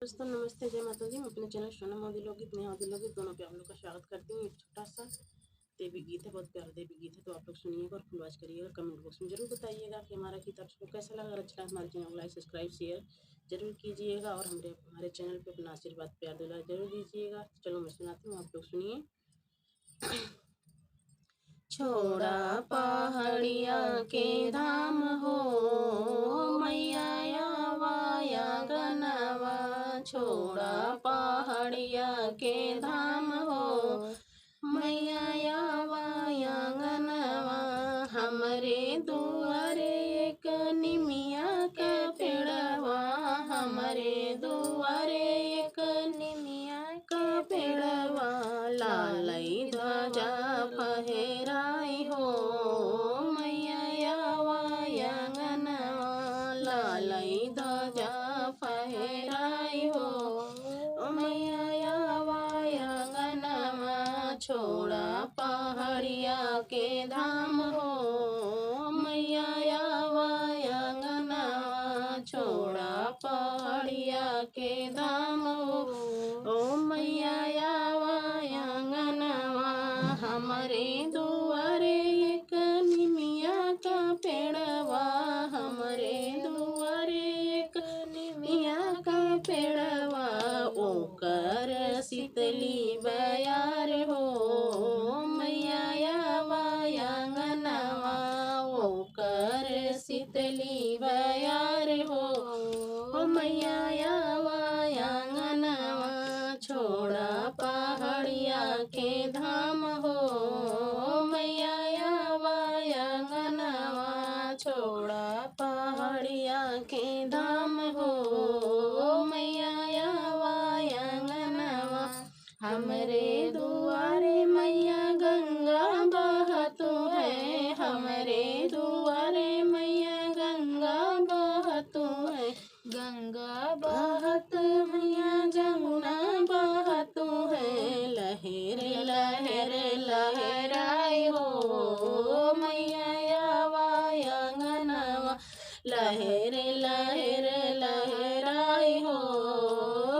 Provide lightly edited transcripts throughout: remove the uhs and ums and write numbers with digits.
दोस्तों नमस्ते, जय माता दी। मैं अपने चैनल सोना मोदी लोकगीत नेहा मोदी लोकगीत दोनों पे आप लोग का स्वागत करती हूँ। एक छोटा सा देवी गीत है, बहुत प्यारा देवी गीत है, तो आप लोग सुनिएगा और फुलवाच करिएगा। कमेंट बॉक्स में जरूर बताइएगा कि हमारा गीत आपको कैसा लगा। अगर अच्छा लगा हमारे चैनल को लाइक सब्सक्राइब शेयर जरूर कीजिएगा और हमारे चैनल पे अपना आशीर्वाद प्यार दुलार जरूर दीजिएगा। चलो मैं सुनाती हूँ, आप लोग सुनिए। छोड़ा पहाड़िया के धाम हो मैया वाया गनवा, छोड़ा पहाड़िया के धाम हो मैया वाया गनवा। हमरे दुआरे एक निमिया का पेड़वा, हमरे दुआरे एक निमिया का पेड़वा। लालई ध्वजा फहराई हो मैया वाया गनवा, लालई ध्वजा फहराई हो मैया वाया गनवा। छोड़ा पहाड़िया के धाम हो मैया वाया गनवा, छोड़ा पहाड़िया के धाम हो ओ मैया वाया गनवा। हमारे दुआरे एक निमिया का पेड़वा, हमारे दुआरे एक निमिया का पेड़वा। ओकर शीतली बयार हो मैया वाया गनवा, ओकर शीतली बयार हो मैया वाया गनवा। छोड़ा पहाड़िया के धाम हो मैया वाया गनवा, छोड़ा पहाड़िया के धाम हो मैया वाया गनवा। हमरे दुआरे मैया गंगा बहतु है, हमरे दुआरे मैया गंगा बहतु है। गंगा बहत मैया जमुना बहतु है, लहर लहर लहराई हो मैया वाया गनवा, लहर लहर लहराई हो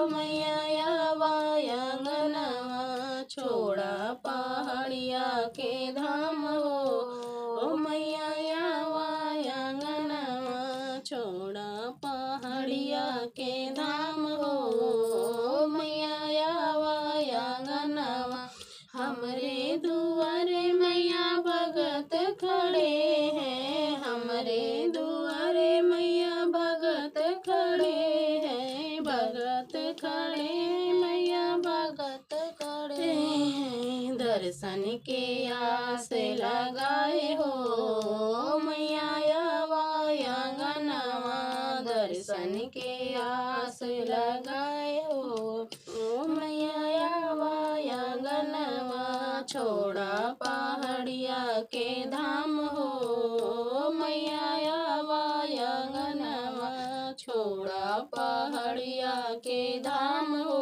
मैया वाया गनवा। छोड़ा पहाड़िया के धाम हो मैया वाया गनवा, छोड़ा पहाड़िया के धाम हो मैया वाया गनवा। हमरे दुआरे मैया भगत खड़े हैं, हमरे दुआरे मैया भगत खड़े हैं, भगत खड़े मैया भगत खड़े हैं। दर्शन के आस लगाए हो मैया वाया गनवा, दर्शन के आस लगाए हो मैया वाया गनवा। छोड़ा पहाड़िया के धाम हो मैया वाया गनवा, छोड़ा पहाड़िया के धाम हो